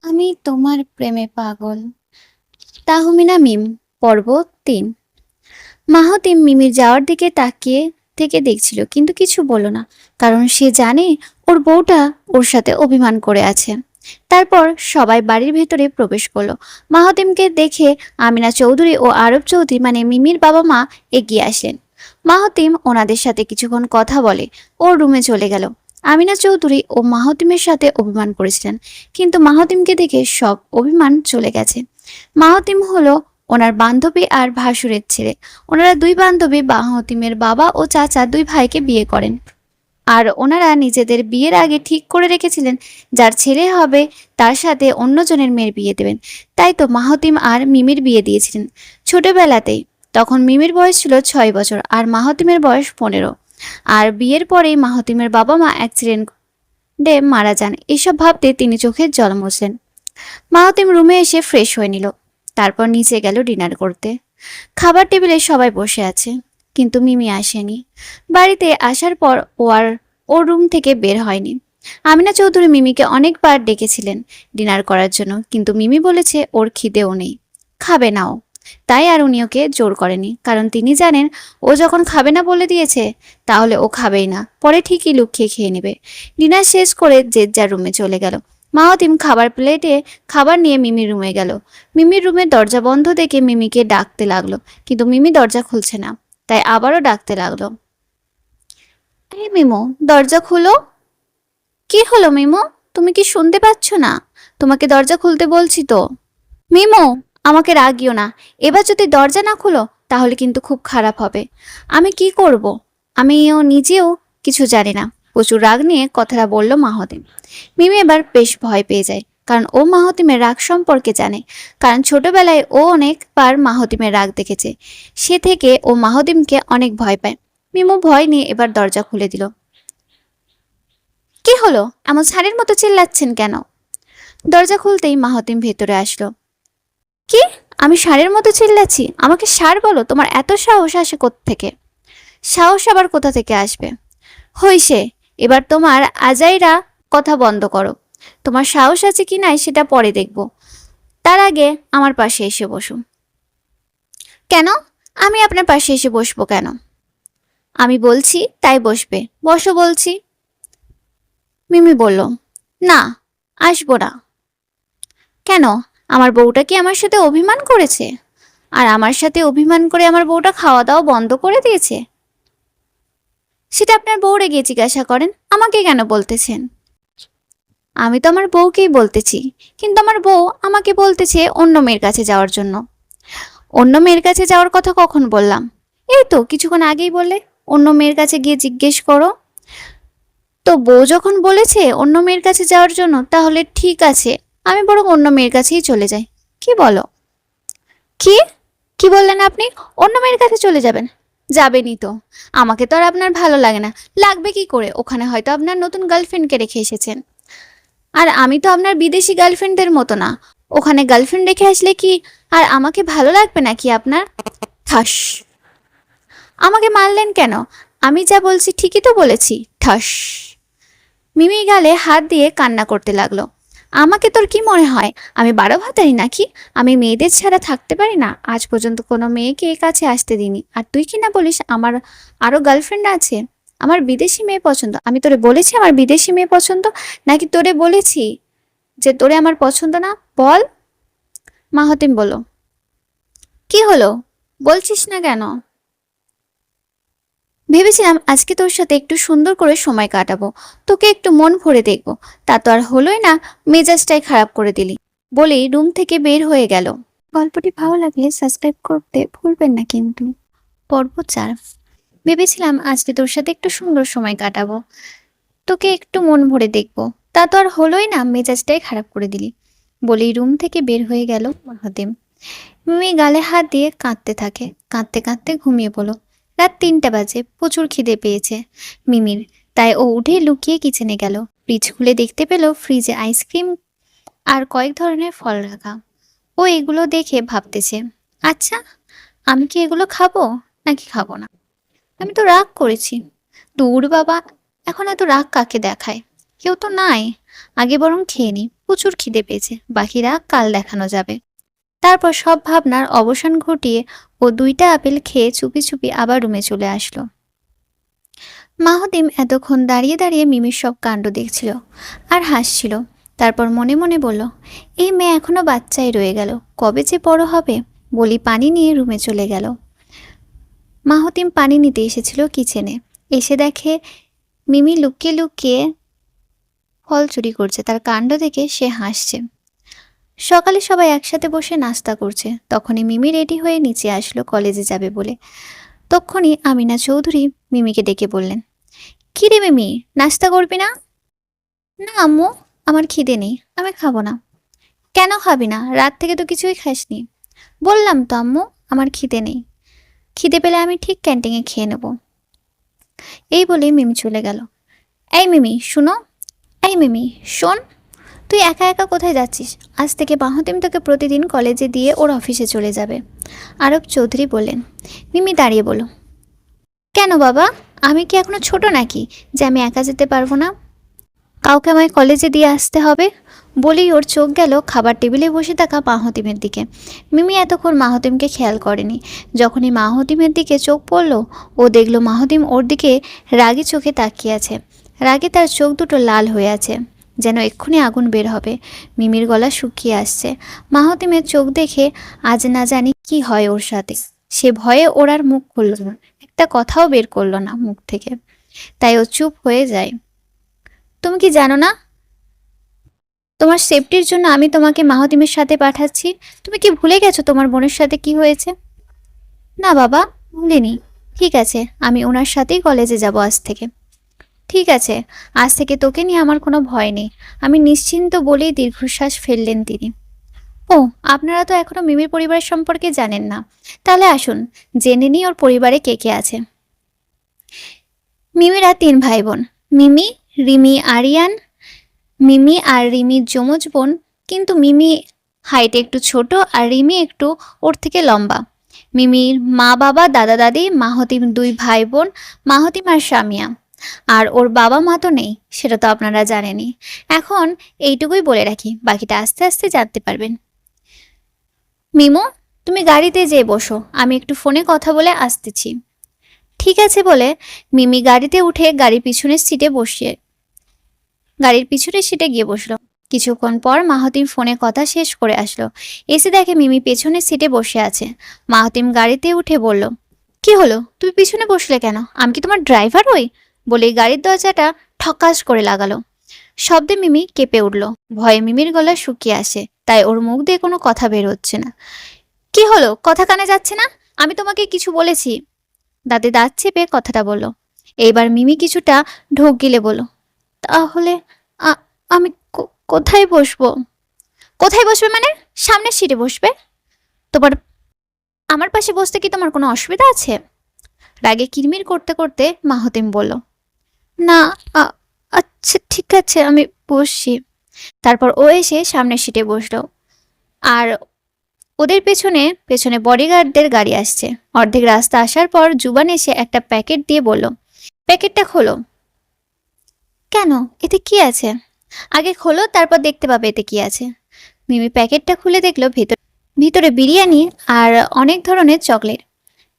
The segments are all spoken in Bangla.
আমি তোমার প্রেমে পাগল। তাহমিনা মিম। পর্ব ৩। মাহতিম মিমির যাওয়ার দিকে তাকিয়ে থেকে দেখছিল, কিন্তু কিছু বলল না। কারণ সে জানে ওর বউটা ওর সাথে অভিমান করে আছে। তারপর সবাই বাড়ির ভেতরে প্রবেশ করলো। মাহতিমকে দেখে আমিনা চৌধুরী ও আরব চৌধুরী মানে মিমির বাবা মা এগিয়ে আসলেন। মাহতিম ওনাদের সাথে কিছুক্ষণ কথা বলে ওর রুমে চলে গেল। আমিনা চৌধুরী ও মাহতিমের সাথে অভিমান করেছিলেন, কিন্তু মাহতিমকে দেখে সব অভিমান চলে গেছে। মাহতিম হলো ওনার বান্ধবী আর ভাসুরের ছেলে। ওনারা দুই বান্ধবী মাহতিমের বাবা ও চাচা দুই ভাইকে বিয়ে করেন। আর ওনারা নিজেদের বিয়ের আগে ঠিক করে রেখেছিলেন যার ছেলে হবে তার সাথে অন্যজনের মেয়ের বিয়ে দেবেন। তাই তো মাহতিম আর মিমির বিয়ে দিয়েছিলেন ছোটবেলাতেই। তখন মিমির বয়স ছিল 6 বছর আর মাহতিমের বয়স 15। আর বিয়ের পরেই মাহতিমের বাবা মা অ্যাক্সিডেন্টে মারা যান। এসব ভাবতে তিনি চোখের জল মুছলেন। মাহতিম রুমে এসে ফ্রেশ হয়ে নিল। তারপর নিচে গেল ডিনার করতে। খাবার টেবিলে সবাই বসে আছে, কিন্তু মিমি আসেনি। বাড়িতে আসার পর ও আর ওর রুম থেকে বের হয়নি। আমিনা চৌধুরী মিমিকে অনেকবার ডেকেছিলেন ডিনার করার জন্য, কিন্তু মিমি বলেছে ওর খিদেও নেই, খাবে নাও। তাই আর উনি ওকে জোর করেনি, কারণ তিনি জানেন ও যখন খাবে না বলে দিয়েছে তাহলে ও খাবেই না, পরে ঠিকই লুকিয়ে খেয়ে নেবে। ডিনার শেষ করে যে যার রুমে চলে গেল। মাহতিম খাবার প্লেটে খাবার নিয়ে মিমির রুমে গেল। মিমির রুমের দরজা বন্ধ দেখে মিমিকে ডাকতে লাগলো, কিন্তু মিমি দরজা খুলছে না। তাই আবারও ডাকতে লাগলো, এই মিমো, দরজা খুলো। কি হলো মিমো, তুমি কি শুনতে পাচ্ছ না? তোমাকে দরজা খুলতে বলছি তো। মিমো, আমাকে রাগিও না। এবার যদি দরজা না খুলো তাহলে কিন্তু খুব খারাপ হবে। আমি কি করব? আমিও নিজেও কিছু জানি না। প্রচুর রাগ নিয়ে কথাটা বলল মাহতিম। মিমি এবার বেশ ভয় পেয়ে যায়, কারণ ও মাহতিমের রাগ সম্পর্কে জানে। কারণ ছোটবেলায় ও অনেকবার মাহতিমের রাগ দেখেছে। সে থেকে ও মাহতিমকে অনেক ভয় পায়। মিমু ভয় নিয়ে এবার দরজা খুলে দিল। কি হলো, এমন ষাঁড়ের মতো চিল্লাচ্ছেন কেন? দরজা খুলতেই মাহতিম ভেতরে আসলো। কি? আমি ষাঁড়ের মতো চিল্লাচ্ছি? আমাকে ষাঁড় বলো? তোমার এত সাহস আসে কোত্থেকে? সাহস আবার কোথা থেকে আসবে? হইছে, এবার তোমার আজাইরা কথা বন্ধ করো। তোমার সাহস আছে কি নাই সেটা পরে দেখব। তার আগে আমার পাশে এসে বসো। কেন? আমি আপনার পাশে এসে বসবো কেন? আমি বলছি তাই বসবে, বসো বলছি। মিমি বলল, না, আসবো না। কেন? আমার বউটা কি আমার সাথে অভিমান করেছে? আর আমার সাথে অভিমান করে আমার বউটা খাওয়া দাওয়া বন্ধ করে দিয়েছে? সেটা আপনার বউরে গিয়ে জিজ্ঞাসা করেন, আমাকে কেন বলতেছেন? আমি তো আমার বউকেই বলতেছি, কিন্তু আমার বউ আমাকে বলতেছে অন্য মেয়ের কাছে যাওয়ার জন্য। অন্য মেয়ের কাছে যাওয়ার কথা কখন বললাম? এই তো কিছুক্ষণ আগেই বললে অন্য মেয়ের কাছে গিয়ে জিজ্ঞেস করো। তো বউ যখন বলেছে অন্য মেয়ের কাছে যাওয়ার জন্য, তাহলে ঠিক আছে, আমি বরং অন্য মেয়ের কাছেই চলে যাই। কি বলো? কি? কি বললেন আপনি? অন্য মেয়ের কাছে চলে যাবেন? যাবেনই তো। আমাকে তো আর আপনার ভালো লাগে না। লাগবে কি করে? ওখানে হয়তো আপনার নতুন গার্লফ্রেন্ডকে রেখে এসেছেন। আর আমি তো আপনার বিদেশি গার্লফ্রেন্ডদের মতো না। ওখানে গার্লফ্রেন্ড রেখে আসলে কি আর আমাকে ভালো লাগবে নাকি আপনার? ঠাস। আমাকে মারলেন কেন? আমি যা বলছি ঠিকই তো বলেছি। ঠাস। মিমি গালে হাত দিয়ে কান্না করতে লাগলো। আমাকে তোর কি মনে হয় আমি 12 ভাতারি নাকি? আমি মেয়েদের ছাড়া থাকতে পারি না? আজ পর্যন্ত কোনো মেয়েকে কাছে আসতে দিইনি। আর তুই কি না বলিস আমার আরো গার্লফ্রেন্ড আছে? আমার বিদেশি মেয়ে পছন্দ। আমি তোরে বলেছি আমার বিদেশি মেয়ে পছন্দ, নাকি তোরে বলেছি যে তোরে আমার পছন্দ না? বল। মাহতিম বলল, কি হলো, বলছিস না কেন? ভেবেছিলাম আজকে তোর সাথে একটু সুন্দর করে সময় কাটাবো, তোকে একটু মন ভরে দেখবো। তা তো আর হলোই না, মেজাজটাই খারাপ করে দিলি। বলেই রুম থেকে বের হয়ে গেল। গল্পটি ভালো লাগলে সাবস্ক্রাইব করতে ভুলবেন না কিন্তু। পর্ব 4। ভেবেছিলাম আজকে তোর সাথে একটু সুন্দর সময় কাটাবো, তোকে একটু মন ভরে দেখবো। তা তো আর হলোই না, মেজাজটাই খারাপ করে দিলি। বলেই রুম থেকে বের হয়ে গেল মাহাতিম। মিমি গালে হাত দিয়ে কাঁদতে থাকে। কাঁদতে কাঁদতে ঘুমিয়ে পড়ল। রাত 3টা বাজে। প্রচুর খিদে পেয়েছে মিমির। তাই ও উঠে লুকিয়ে কিচেনে গেল। ফ্রিজ খুলে দেখতে পেল ফ্রিজে আইসক্রিম আর কয়েক ধরনের ফল রাখা। ও এগুলো দেখে ভাবতেছে, আচ্ছা, আমি কি এগুলো খাবো নাকি খাবো না? আমি তো রাগ করেছি। দূর বাবা, এখন এত রাগ কাকে দেখায়? কেউ তো নাই, আগে বরং খেয়ে নি, প্রচুর খিদে পেয়েছে, বাকিরা কাল দেখানো যাবে। তারপর সব ভাবনার অবসান ঘটিয়ে ও 2টা আপেল খেয়ে চুপি চুপি আবার রুমে চলে আসলো। মাহতিম এতক্ষণ দাঁড়িয়ে দাঁড়িয়ে মিমির সব কাণ্ড দেখছিল আর হাসছিল। তারপর মনে মনে বলল, এই মেয়ে এখনো বাচ্চাই রয়ে গেল, কবে যে বড় হবে। বলি পানি নিয়ে রুমে চলে গেল। মাহতিম পানি নিতে এসেছিল কিচেনে, এসে দেখে মিমি লুকিয়ে লুকিয়ে ফল চুরি করছে। তার কাণ্ড দেখে সে হাসছে। সকালে সবাই একসাথে বসে নাস্তা করছে, তখনই মিমি রেডি হয়ে নিচে আসলো কলেজে যাবে বলে। তখনই আমিনা চৌধুরী মিমিকে ডেকে বললেন, কি রে মিমি, নাস্তা করবি না? না আম্মু, আমার খিদে নেই, আমি খাবো না। কেন খাবি না? রাত থেকে তো কিছুই খাসনি। বললাম তো আম্মু, আমার খিদে নেই, খিদে পেলে আমি ঠিক ক্যান্টিনে খেয়ে নেব। এই বলে মিমি চলে গেল। এই মিমি শুনো, এই মিমি শোন, তুই একা একা কোথায় যাচ্ছিস? আজ থেকে মাহতিম তোকে প্রতিদিন কলেজে দিয়ে ওর অফিসে চলে যাবে। আরব চৌধুরী বললেন। মিমি দাঁড়িয়ে বলল, কেন বাবা, আমি কি এখনো ছোট নাকি যে আমি একা যেতে পারবো না? কাউকে আমায় কলেজে দিয়ে আসতে হবে। বলেই ওর চোখ গেল খাবার টেবিলে বসে থাকা মাহতিমের দিকে। মিমি এতক্ষণ মাহতিমকে খেয়াল করেনি। যখনই মাহতিমের দিকে চোখ পড়ল, ও দেখল মাহতিম ওর দিকে রাগী চোখে তাকিয়ে আছে। রাগে তার চোখ দুটো লাল হয়ে আছে, যেন এক্ষুনি আগুন বের হবে। মিমির গলা শুকিয়ে আসছে। মাহতিমের চোখ দেখে আজ না জানি কি হয় ওর সাথে। সে ভয়ে ওর আর মুখ খুলল না, একটা কথাও বের করলো না মুখ থেকে। তাই ও চুপ হয়ে যায়। তুমি কি জানো না, তোমার সেফটির জন্য আমি তোমাকে মাহতিমের সাথে পাঠাচ্ছি? তুমি কি ভুলে গেছো তোমার বোনের সাথে কি হয়েছে? না বাবা, ভুলিনি। ঠিক আছে, আমি ওনার সাথেই কলেজে যাব আজ থেকে। ঠিক আছে, আজ থেকে তোকে নিয়ে আমার কোনো ভয় নেই, আমি নিশ্চিন্ত, বলেই দীর্ঘশ্বাস ফেললেন তিনি। ও, আপনারা তো এখনো মিমির পরিবারের সম্পর্কে জানেন না, তাহলে আসুন জেনে নিই ওর পরিবারে কে কে আছে। মিমিরা 3 ভাই বোন, মিমি, রিমি, আরিয়ান। মিমি আর রিমির যমজ বোন, কিন্তু মিমি হাইটে একটু ছোট আর রিমি একটু ওর থেকে লম্বা। মিমির মা বাবা দাদা দাদি, মাহতিম 2 ভাই বোন, মাহতিম আর সামিয়া। আর ওর বাবা মা তো নেই, সেটা তো আপনারা জানেনই। এখন এইটুকুই বলে রাখি, বাকিটা আস্তে আস্তে জানতে পারবেন। মিমো, তুমি গাড়িতে যেয়ে বসো, আমি একটু ফোনে কথা বলে আসতেছি। ঠিক আছে বলে মিমি গাড়িতে উঠে গাড়ির পিছনের সিটে গিয়ে বসলো। কিছুক্ষণ পর মাহতিম ফোনে কথা শেষ করে আসলো। এসে দেখে মিমি পেছনের সিটে বসে আছে। মাহতিম গাড়িতে উঠে বলল, কি হলো, তুমি পিছনে বসলে কেন? আমি কি তোমার ড্রাইভার হই? বলেই গাড়ির দরজাটা ঠকাস করে লাগালো। শব্দে মিমি কেঁপে উঠল। ভয়ে মিমির গলা শুকিয়ে আসে, তাই ওর মুখ দিয়ে কোনো কথা বের হচ্ছে না। কি হলো, কথা কানে যাচ্ছে না? আমি তোমাকে কিছু বলেছি? দাঁতে দাঁত চেপে কথাটা বলল। এইবার মিমি কিছুটা ঢোক গিলে বলল, তাহলে আমি কোথায় বসবো? কোথায় বসবে মানে? সামনের সিটে বসবে। তোমার আমার পাশে বসতে কি তোমার কোনো অসুবিধা আছে? রাগে কিরমির করতে করতে মাহতিম বলল, না, আচ্ছা ঠিক আছে, আমি বসছি। তারপর ও এসে সামনের সিটে বসলো। আর ওদের পেছনে পেছনে বডিগার্ডদের গাড়ি আসছে। অর্ধেক রাস্তা আসার পর জুবান এসে একটা প্যাকেট দিয়ে বলল, প্যাকেটটা খোলো। কেন, এতে কি আছে? আগে খোলো, তারপর দেখতে পাবে এতে কি আছে। মিমি প্যাকেটটা খুলে দেখলো ভিতরে বিরিয়ানি আর অনেক ধরনের চকলেট।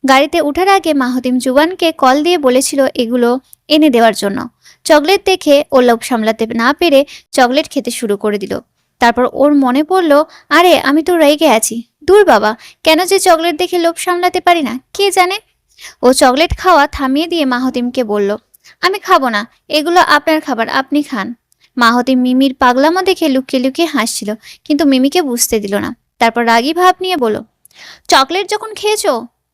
গাড়িতে ওঠার আগে মাহতিম জুবানকে কল দিয়ে বলেছিল এগুলো এনে দেওয়ার জন্য। চকলেট দেখে ও লোভ সামলাতে না পেরে চকলেট খেতে শুরু করে দিল। তারপর ওর মনে পড়ল, আরে আমি তো রেগে আছি। দূর বাবা, কেন যে চকলেট দেখে লোভ সামলাতে পারি না কে জানে। ও চকলেট খাওয়া থামিয়ে দিয়ে মাহতিমকে বলল, আমি খাবো না, এগুলো আপনার খাবার, আপনি খান। মাহতিম মিমির পাগলামো দেখে লুকিয়ে লুকিয়ে হাসছিল, কিন্তু মিমিকে বুঝতে দিল না। তারপর রাগী ভাব নিয়ে বলল, চকলেট যখন খেয়েছো,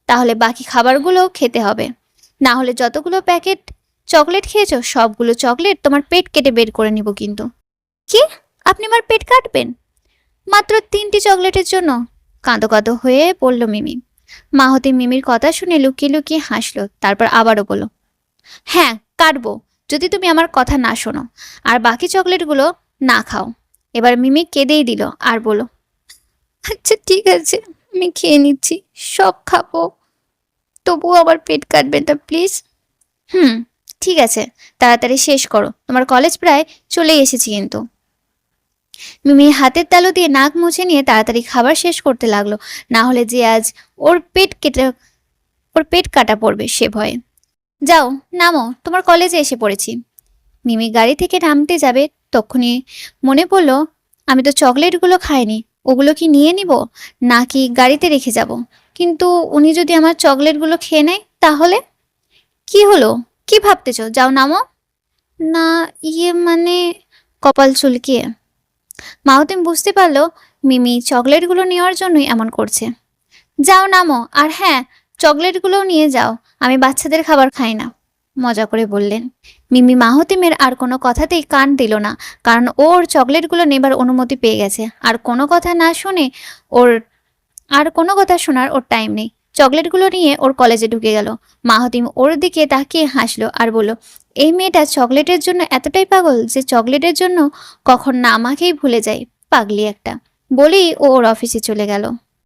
তাহলে বাকি খাবারগুলোও খেতে হবে, না হলে যতগুলো প্যাকেট চকলেট খেয়েছো সবগুলো চকলেট তোমার পেট কেটে বের করে নিব কিন্তু। কি, আপনি আমার পেট কাটবেন? মাত্র 3টি চকলেটের জন্য? কাঁদো কাঁদো হয়ে বলল মিমি। মাহতি মিমির কথা শুনে লুকিয়ে লুকিয়ে হাসলো। তারপর আবারও বলল, হ্যাঁ কাটবো, যদি তুমি আমার কথা না শোনো আর বাকি চকলেটগুলো না খাও। এবার মিমি কেঁদেই দিল আর বলল, আচ্ছা ঠিক আছে, আমি খেয়ে নিচ্ছি, সব খাবো, তবুও আবার পেট কাটবে না প্লিজ। হুম, ঠিক আছে, তাড়াতাড়ি শেষ করো, তোমার কলেজ প্রায় চলেই এসেছি কিন্তু। মিমি হাতের তালু দিয়ে নাক মুছে নিয়ে তাড়াতাড়ি খাবার শেষ করতে লাগলো, না হলে যে আজ ওর পেট কেটে ওর পেট কাটা পড়বে সে ভয়ে। যাও, নামো, তোমার কলেজে এসে পড়েছি। মিমি গাড়ি থেকে নামতে যাবে, তখনই মনে পড়লো আমি তো চকলেটগুলো খাইনি, ওগুলো কি নিয়ে নিব নাকি গাড়িতে রেখে যাব? কিন্তু উনি যদি আমার চকলেটগুলো খেয়ে নেয় তাহলে? কি হলো, কি ভাবতেছো? যাও, নামো। না, মানে, কপাল চুলকিয়ে মাহতিম বুঝতে পারলো মিমি চকলেটগুলো নেওয়ার জন্যই এমন করছে। যাও, নামো, আর হ্যাঁ, চকলেটগুলোও নিয়ে যাও, আমি বাচ্চাদের খাবার খাই না, মজা করে বললেন। মিমি মাহতিমের আর কোনো কথাতেই কান দিল না, কারণ ওর চকলেটগুলো নেবার অনুমতি পেয়ে গেছে। ওর আর কোনো কথা শোনার ওর টাইম নেই। চকলেটগুলো নিয়ে ওর কলেজে ঢুকে গেল। মাহতিম ওর দিকে তাকিয়ে হাসলো আর বলল, এই মেয়েটা চকলেটের জন্য এতটাই পাগল যে চকলেটের জন্য কখন না আমাকেই ভুলে যায়, পাগলি একটা, বলেই ও ওর অফিসে চলে গেল।